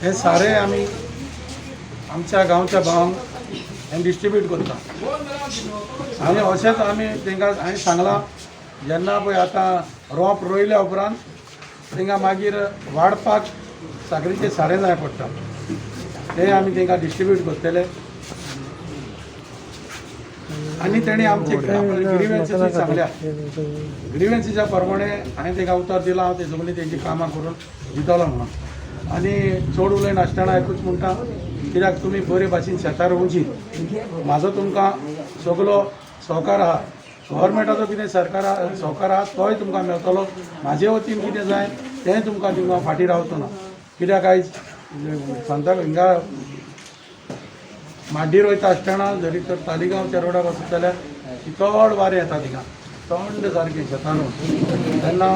हे सारे आम्ही आमच्या गांवच्या भावांक हे डिस्ट्रीब्यूट करता आणि अशेंच आमी तांकां हांवें सांगलां जेन्ना पळय आतां रोंप रोयल्या उपरांत तांकां मागीर वाडपाक साकरीचें सारें जाय पडटा ते आमी तांकां डिस्ट्रीब्यूट करतले आनी तेणी आमचे ग्रीवेन्सीस सांगल्या ग्रीवेन्सीच्या प्रमाणे हांवें तांकां उतर दिलां हांव ते सगळीं तेंची कामां करून दितलो म्हणून आनी चड उलयनासतना एकूच म्हणटा कित्याक तुमी बरे भाशेन शेतां रोवची म्हाजो तुमकां सगलो सहकार आहा गव्हर्मेंटाचो कितें सरकार सहकार आहा तोय तुमकां मेळटलो म्हाजे वतीन कितें जाय तें तुमकां फाटीं रावचो ना कित्याक आयज सांगता हिंगा माड्डी रोयता आसतना जरी तर तालिगांवच्या रोडार वचत जाल्यार चड वारें येता थिंगा थंड सारकें शेतान तेन्ना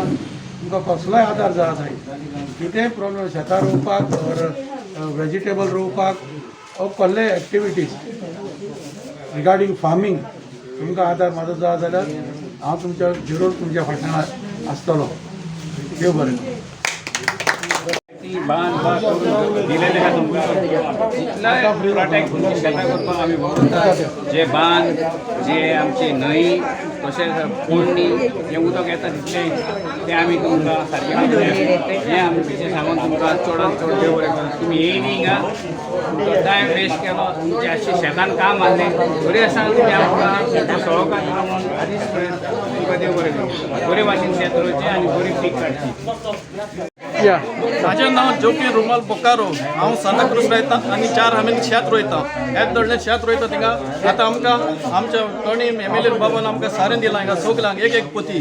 तुमकां कसलोय आदार जाय कितेंय प्रॉब्लेम शेतां रोवपाक और वेजिटेबल रोवपाक वो कसले एक्टिविटीज रिगार्डींग फार्मींग तुमकां आदार मदत जाय जाल्यार हांव तुमच्या जरूर तुमच्या फाटल्यान आसतलो देव बरें बांध दिलेले का तुमकां इतलाय प्रोटेक्ट शेतां करपाक आमी भोंवतात जे बांद जे आमचे न्हंय तशेंच पोरणी जे उदक येता तितलें तें आमी तुमकां सारकें हें आमी तेचें सांगून तुमकां चडांत चड देव बरें करूं तुमी येयली हिंगा तुमचो टायम वेस्ट केलो तुमचें अशें शेतान काम आसलें बरें आसा तुमी आमकां सहकार दिलो म्हणून आदींच तुमकां देव बरें करूं बरे भाशेन शेत रोवचें आनी बरी पीक काडची माझे नाव जोकी रुमाल बोकारो हांव सांताक्रूज रायता आनी 4 आमी शेत रोयता हेच दडले शेत रोयता थिंगा आतां आमकां आमच्या कोणी एमएलए बाबान आमकां सारें दिलां हिंगा सगल्यांक एक पोती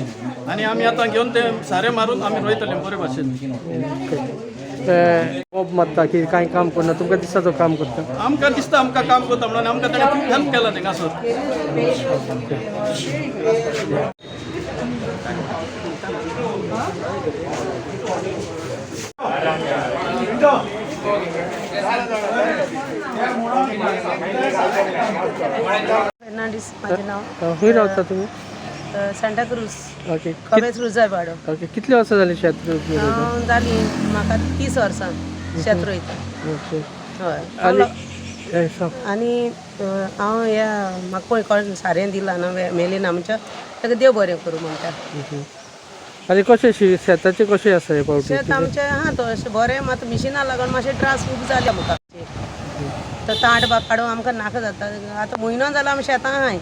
आनी आमी आतां घेवन ते सारें मारून आमी रोयतले बरे भाशेन खूब मारता की कांय काम करना तुमकां दिसता तो काम करता आमकां दिसता आमकां काम करता म्हणून आमकां ताणें खूब हेल्प केला थिंगासर फर्नांडीस माझे नाव खंय रावता तुमी सांताक्रूज ओके कवेज रुजाय वाडो ओके कितले वर्सां जाली शेत हांव जाली म्हाका 30 वर्सां शेत रोयता ओके हय आनी हांव ह्या म्हाका पळय कोण सारें दिलां न्हू मेलीन आमच्या ताका देव बरें करूं म्हणटा आनी कशें शेताचें कशें आसा हे पावटी शेत आमचें आहा तो अशें बरें मात मिशिनां लागून मातशें त्रास खूब जाले म्हाका तो तांट बाग काडून आमकां नाका जाता आतां म्हयनो जाला आमी शेतां आहाय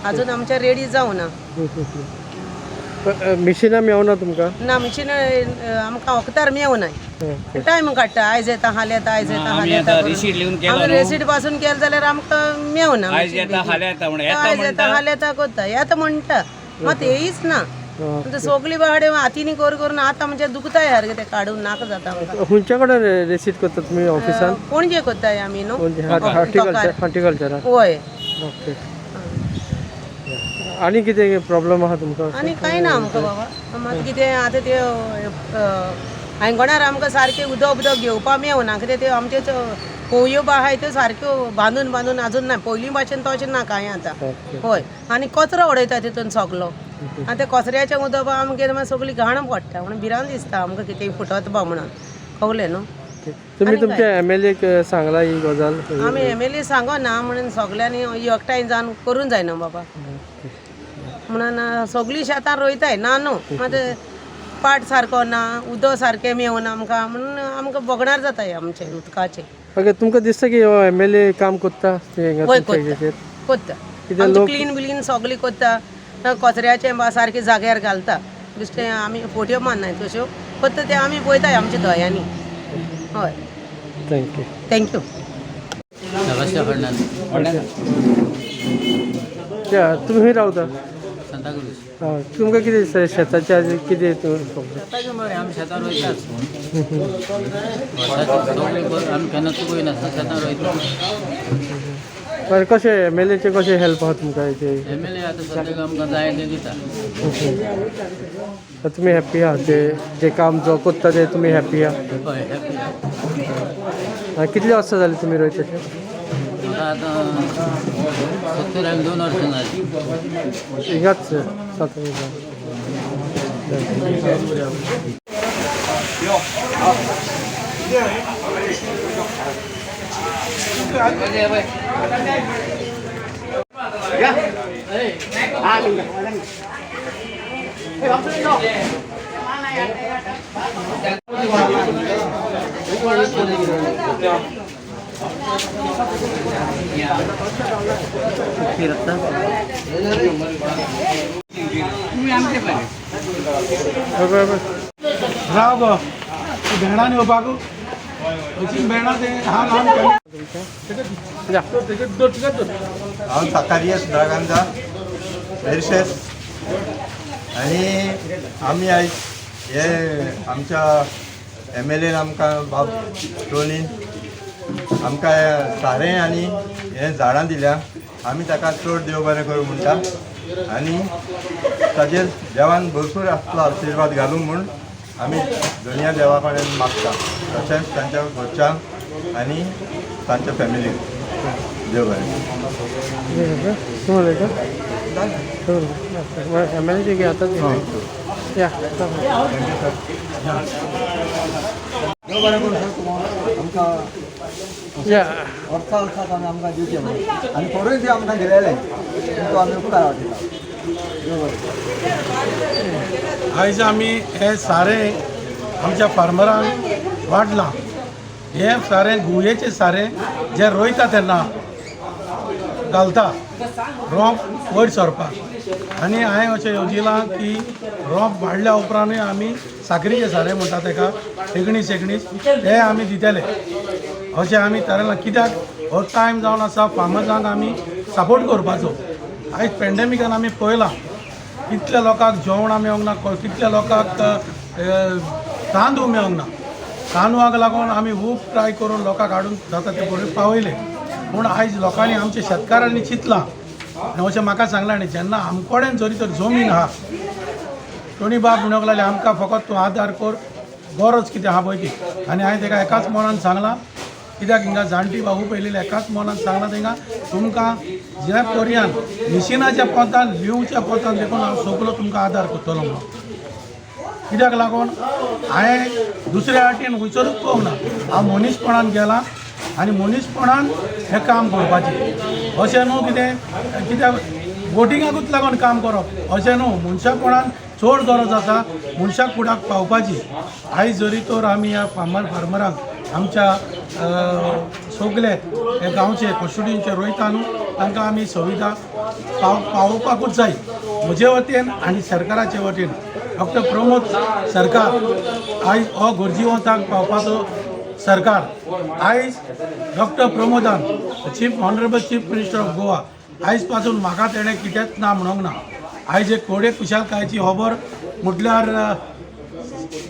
आजून आमचें रेडी जावना मिशिनां मेवना तुमकां ना मिशीन आमकां वखदार मेवनाय टायम काडटा आयज येता हाल येता आयज येता हाल येता रिसीट लिहून केलो आमी रेसीट पासून केलें जाल्यार आमकां मेवना आयज येता हाल येता म्हणून आयज येता हाल येता कोत्ता येता म्हणटा मात येयच ना सगळी बाडे हातीनी करून आतां म्हणजे दुखताय सारकें तें काडून नाका जाता आमकां खंयच्या कडेन रेसीट करता तुमी ऑफिसान पणजे कोत्ताय आमी न्हू हॉर्टिकल्चरान होय ओके आनी कितें प्रॉब्लम आहा तुमकां आनी कांय ना आमकां बाबा मात कितें आतां ते आयंगोणार आमकां सारकें उदक घेवपा मेवना कितें त्यो आमच्यो पोंयो बा आहाय त्यो सारक्यो बांदून आजून ना पयलीं भाशेन तशें ना कांय आतां हय आनी कचरो उडयता तितून सगलो आनी त्या कचऱ्याचें उदक आमगेर मागीर सगळी घाण पडटा म्हणून भिरांत दिसता आमकां कितें फुटत बा म्हणून कळ्ळें न्हू तुमी तुमच्या एमएलएक सांगला ही गजाल आमी एमएलए सांगो ना म्हणून सगल्यांनी एकठांय जावन करूं जायना बाबा म्हणून सगळीं शेतां रोयताय ना न्हू मात पाट सारको ना उदक सारकें मेवना आमकां म्हणून आमकां बोगणार जाताय आमचें उदकाचें ओके तुमकां दिसता की एमएलए काम करता कोत्ता क्लीन बिलीन सगळी कोत्ता कचऱ्याचें बा सारकें जाग्यार घालता बेश्टें आमी फोट्यो मारनाय तश्यो कोत्ता ते आमी पळयताय आमच्या दोळ्यांनी हय थँक्यू तुमी खंय रावता सांताक्रूज तुमकां कितें दिसता शेताचें कितें शेताचें बरें आमी शेतां रोयताच आमी केन्ना चुकय नासता शेतां रोयता बरें कशें एमएलएचें कशें हेल्प आहा तुमकां हेजें एमएलए आतां सद्याक आमकां जाय तें दिता तुमी हॅप्पी आहा जे काम जो करता ते तुमी हॅप्पी आहा हय हॅप्पी कितले वर्सां जालीं तुमी रोयता आतां 2 वर्सां जालीं हिंगाच 7 राव गो भेणाने बागू अशी भेणा ते हा नाम हांव साकारिया सुधाकांता एरशेस आनी आमी आयज हे आमच्या MLA आमकां बाब टोनीन आमकां सारें आनी हे झाडां दिल्या आमी ताका चड देव बरें करूं म्हणटा आनी ताजेर देवान भरपूर आपलो आशिर्वाद घालूं म्हूण आमी दुनिया देवा कडेन मागता तशेंच तांच्या घरच्यांक आनी तांच्या फॅमिलीक देव बरें MLA घे आता या देव बरें करून सर तुम्हाला आमकां या वर्सां वर्सां आमी आमकां दिवचें म्हणून आनी परूय बी आमकां दिलेलें तुमकां आमी उपकार वाटयता देव बरें आयज आमी हे सारें आमच्या फार्मरांक वाडलां हे सारें गुयेचें सारें जें रोयता तेन्ना घालता रोंप वयर सरपाक आनी हांवें अशें येवजिलां की रोंप वाडल्या उपरांतूय आमी साकरीचें सारें म्हणटा तेका एगणीस हें आमी दितले अशें आमी थारायलां कित्याक हो टायम जावन आसा फार्मर्सांक आमी सपोर्ट करपाचो आयज पॅन्डेमिकान आमी पळयलां कितल्या लोकांक जेवणां मेळोंक ना कितल्या लोकांक तांदूळ मेळोंक ना तांदूळाक लागून आमी खूब ट्राय करून लोकांक हाडून जाता ते बरें पावयले पूण आयज लोकांनी आमच्या शेतकारांनी चिंतलां आनी अशें म्हाका सांगलां न्ही जेन्ना आमकोडेन जरी तर जमीन आहा टोनी बाब म्हणूंक लागले आमकां फकत तूं आदार कर गरज कितें आहा पळय ती आनी हांवें ताका एकाच मनान सांगलां कित्याक हिंगा जाणटी बाबू पयलेले एकाच मनान सांगलां तांकां तुमकां जे पर्यान मिशिनाच्या पोतान लिवच्या पोतान देखून हांव सगळो तुमकां आदार करतलो म्हणून कित्याक लागून हांवें दुसऱ्या वाटेन खंयसरूच पळोवंक ना हांव मनीसपणान गेलां आनी मनीसपणान हें काम करपाचें अशें न्हू कितें कित्याक वोटिंगाकूच लागून काम करप अशें न्हू मनशापणान चड गरज आसा मनशाक फुडाक पावपाची आयज जरी तर आमी ह्या फार्मरांक आमच्या सगळे हे गांवचे कस्टडींचे रोयता न्हू तांकां आमी सुविधा पावोवपाकूच जाय म्हजे वटेन आनी सरकाराचे वटेन डॉक्टर प्रमोद सरकार आयज हो गरजेवंतांक पावपाचो सरकार आयज डॉक्टर प्रमोदान honourable chief minister of Goa आयज पासून म्हाका तेणें कितेंच ना म्हणूंक ना आयज एक कोडे कुशालकायेची खबर म्हटल्यार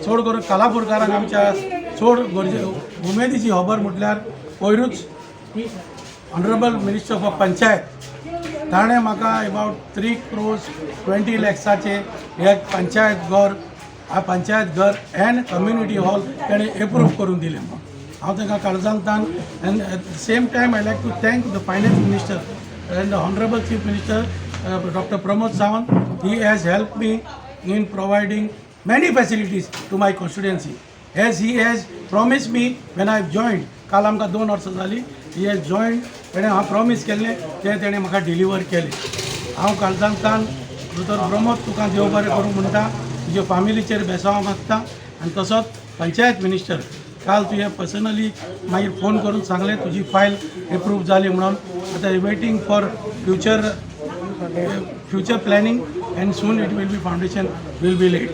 चड करून कालापुरकारांक आमच्या चड गरजे उमेदीची खबर म्हटल्यार पयरूच ऑनरेबल मिनिस्टर ऑफ पंचायत ताणें म्हाका अबावट 3 crores 20 lakhsचे एक पंचायत घर एंड कम्युनिटी हॉल तेणें एप्रूव करून दिलें हांव तांकां काळजांतान and at the same time I like to thank the finance minister and the honourable chief minister doctor Pramod Sawant he has help me in providing many facilities to my constituency as he has promised me when I joined काल आमकां 2 वर्सां जालीं he has joined तेणें हांव promise केल्लें तें तेणें म्हाका डिलिव्हर केलें हांव काळजांतान दोतोर प्रमोद तुका देव बरें करूं म्हणटा तुज्या फॅमिलीचेर बेसांव मागता आनी तसोच पंचायत मिनिस्टर काल तुवें पर्सनली मागीर फोन करून सांगलें तुजी फायल एप्रूव जाली म्हणून आतां waiting for future planning and soon it will be foundation will be laid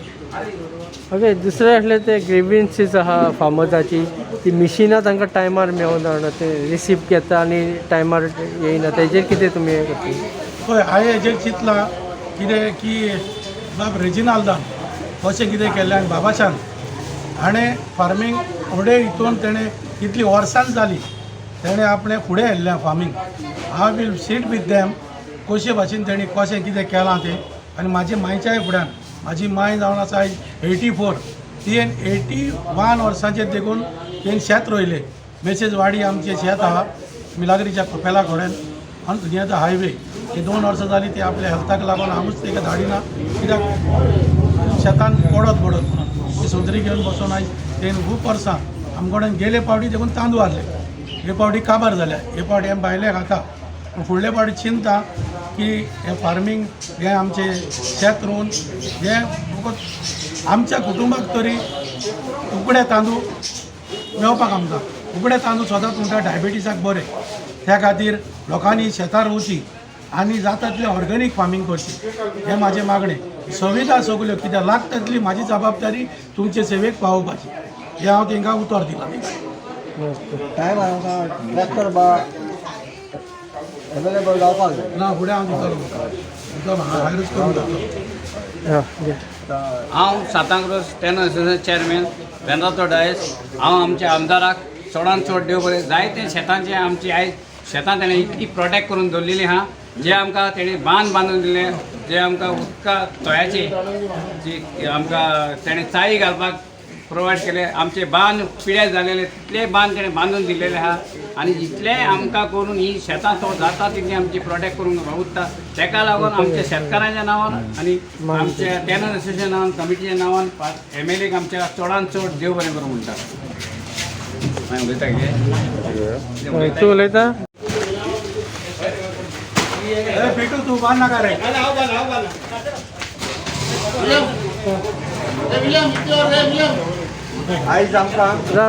okay दुसरें आसलें ते ग्रेवियन्सीस आहा फार्मर्साची ती मिशिनां तांकां टायमार मेळना ते रिसीव घेता आनी टायमार येयना तेजेर कितें तुमी हें करता हय हांवें हेजेर चिंतलां कितें की बाब रेजिनाल्दान अशें कितें केल्लें आनी बाबाशान हाणें फार्मींग फुडें हितून तेणें कितलीं वर्सां जालीं तेणें आपणें फुडें व्हेल्लें फार्मींग हांव वील सीट विथ देम कशे भाशेन तेणी कशें कितें केलां तें आनी म्हाजी मांयच्याय फुड्यान म्हाजी मांय जावन आसा आयज 84 तीन 81 वर्सांचेर देखून तेणें शेत रोयलें मेसेज वाडी आमचें शेत आहा मिलाग्रीच्या कपेला कडेन आनी दुनियाचो हायवे हे 2 वर्सां जालीं ते आपल्या हेल्थाक लागून हांवूच ताका धाडिना कित्याक शेतान पडत म्हणून ती सोजरी घेवन बसून आयज तेणें खूब वर्सां आमकडे गेले पावटी देखून तांदूळ आहले हे पावटी काबार जाल्या हे पावटी आमी भायले खाता पूण फुडले पावटी चिंता की हे फार्मींग हे आमचे शेत रोवन हे फकत आमच्या कुटुंबाक तरी उकडे तांदूळ मेळपाक आमकां उकडे तांदूळ सदांच म्हणटा डायबिटीसाक बरें त्या खातीर लोकांनी शेतां रोवची आनी जाता तितलें ऑर्गॅनीक फार्मींग करची हें म्हाजें मागणें सुविधा सगल्यो कित्याक लागता तितली म्हाजी जबाबदारी तुमचे सेवेक पावोवपाची हें हांव तांकां उतर दिलां टायम आमकां ट्रॅक्टर बा अवेलेबल जावपाक जाय ना फुडें हांव दितलो हायरूच करून जातलो हांव Santacruz tan association chairman वेदांतो Dias हांव आमच्या आमदाराक चडांत चड देव बरें जायते शेतांचे आमची आयज शेतां तेणें इतली प्रोटेक्ट करून दवरलेली आहा जे आमकां तेणी बांदून दिले जे आमकां उदका तळ्याचे जी आमकां तेणें चाळी घालपाक प्रोवायड केले आमचे बांद पिड्यार जालेले तितले बांद तेणें बांदून दिलेले आहा आनी जितले आमकां करून ही शेतां तो जाता तितली आमची प्रोटेक्ट करूंक उरता तेका लागून आमच्या शेतकारांच्या नांवान आनी आमच्या टॅनर असोसिएशन नांवान कमिटीच्या नांवान MLAक आमच्या चडांत चड देव बरें करूं म्हणटा हांवें उलयता कितें तूं उलयता पेटू तूं बांद नाका रे आयज आमकां रा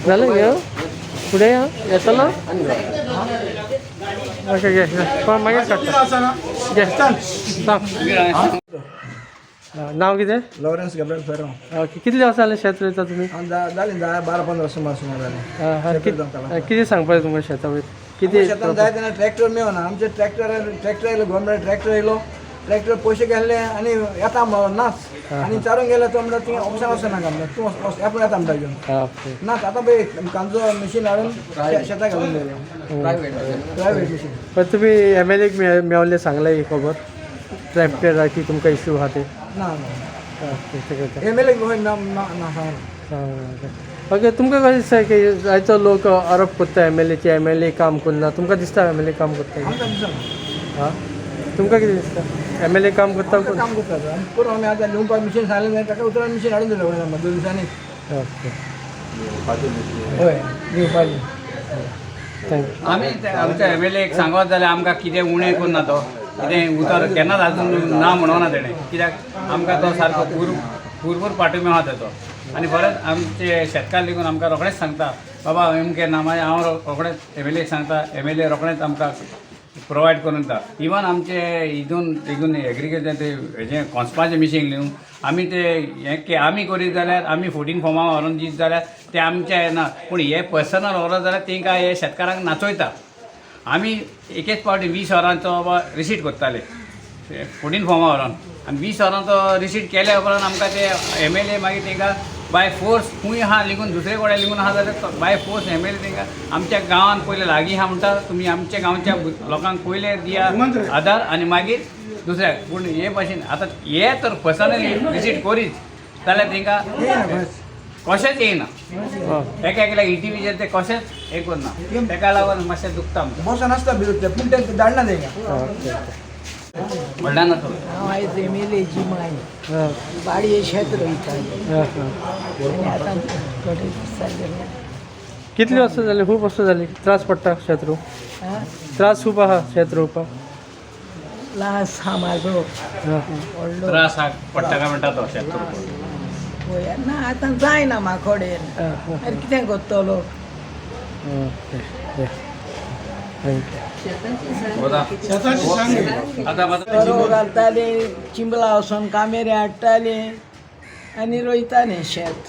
जालें घे फुडें या येतलो ओके घे पण मागीर काडटा आसना घे सांग नांव कितें लॉरेन्स गॅब्रियल फेरो कितले वर्सां जालें शेत रोयता तुमी जाली 12-15 वर्सां पासून जाली कितें सांगपाचें तुमकां शेता वयर कितें शेतान जाय तेन्ना ट्रॅक्टर मेळना आमचे ट्रॅक्टर येयलो गव्हर्मेंट ट्रॅक्टर येयलो ट्रॅक्टर पयशे गेल्ले आनी येता नाच आनी चारून गेले तो म्हणटा ती ऑप्शन वचना आमकां तूं एपण येता म्हणटा घेवन नाच आतां पळय कांजो मशीन हाडून शेतां घालून दिले प्रायवेट मशीन पण तुमी MLAक मेवले सांगले ही खबर ट्रॅक्टराची तुमकां इश्यू आहा ते ना MLA ओके तुमकां कशें दिसता की आयचो लोक आरोप करता MLAचे काम करना तुमकां दिसता MLA काम करता आमकां दिसना हां तुमकां कितें दिसता MLA काम करता काम करता करून आमी आतां लिवपाक मशीन सांगलें जाल्यार ताका उतरान मशीन हाडून दिलें 2 दिसांनी ओके हय लिवपाची थँक्यू आमी आमच्या MLAक सांगत जाल्यार आमकां कितें उणें करना तो कितें उतर केन्नाच आजून ना म्हणोना तेणें कित्याक आमकां तो सारको भरपूर पाठिंबो आहा तेचो आनी बरेंच आमचे शेतकार लेगून आमकां रोखडेंच सांगता बाबा अमकें ना मागीर हांव रोखडेंच MLAक सांगता MLA रोखडेंच आमकां प्रोवायड करून दिता इवन आमचे हितून एग्रिकल्चर ते हेजें कॉन्स्पाचें मिशीन लिवन आमी ते हें आमी करीत जाल्यार आमी 14 फॉर्मा व्हरून दीत जाल्यार ते आमचे ना पूण हे पर्सनल व्हरत जाल्यार तेंकां हे शेतकारांक नाचयता आमी एकेच पावटी 20 वरांचो रिसीट करताले 14 फॉर्मा व्हरून आनी 20 वरांचो रिसीट केल्या उपरांत आमकां ते MLA मागीर तेंकां बाय फोर्स खूंय आहा लिगून दुसरे कडेन लिगून आहा जाल्यार बाय फोर्स MLA तेंकां आमच्या गांवांत पयलें लागीं आहा म्हणटा तुमी आमच्या गांवच्या लोकांक पयले दिया आधार आनी मागीर दुसऱ्याक पूण हे भाशेन आतां हे तर पर्सनली रिसीट करीत जाल्यार तेंकां कशेंच येयना एका एकल्याक ETVचेर ते कशेंच हें करना तेका लागून मातशें दुखता बस नासता भितर पूण ते धाडना तेंकां व्हडल्यान हांव आयज MLAची माय बाडये शेत रोयता आतां थोडे दीस जाले कितली वर्सां जाली खूब वर्सां जाली त्रास पडटा शेत रोव त्रास खूब आहा शेत रोवपाक लास हा म्हाजो व्हडलो त्रास पडटा काय म्हणटा तो शेत पळय ना आतां जायना म्हाका कडेन आनी कितें करतलो शेताची सांग गरो घालताले चिंबला वचोन कामेरे हाडटाले आनी रोयताले शेत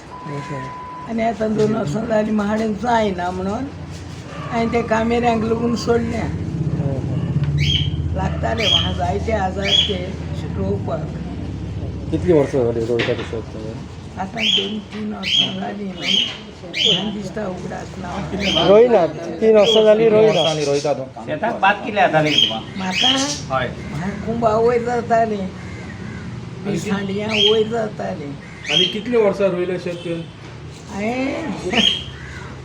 आनी आतां 2 वर्सां जालीं म्हाडें जायना म्हणून हांवें ते कामेऱ्यांक लागून सोडल्या लागताले म्हाका जायते आजार ते रोवपाक कितली वर्सां जाली रोयता ते शेत आतां 2-3 वर्सां जालीं न्हू म्हाका दिसता उगडास ना रोयना 3 वर्सां जाली रोयना शेताक बात कितें जाताली तुका म्हाका हय म्हाका कुंभा वयर जातालें पिसांडियां वयर जातालें आनी कितली वर्सां रोयले शेत तुवें हांवें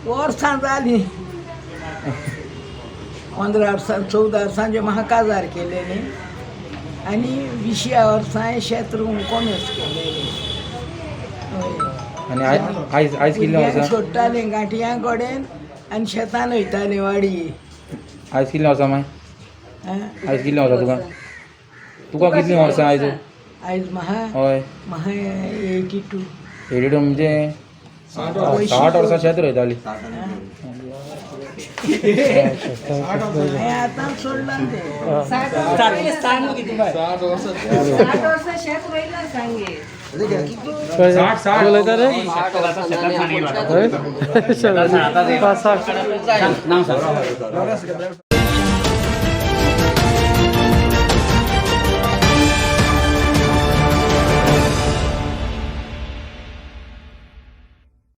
वर्सां जालीं 15 वर्सां 14 वर्सांचे म्हाका काजार केले न्ही आनी 20 वर्सां शेत रोवन कॉमर्स केलेलें. आनी आयज आयज कितलें वर्सां सोडटाले गांठयां कडेन आनी शेतान वयताले वाडी. आयज कितलें वर्सां माय आयज कितलें वर्सां तुका तुका कितलीं वर्सां आयज आयज हय म्हाका 82. एडिटो म्हणजे 60 वर्सां शेत रोयताली. हांवें आतां सोडलां तें. 60 उलयता रे शेतात सांगितलं. हय? 60. नाव सांग.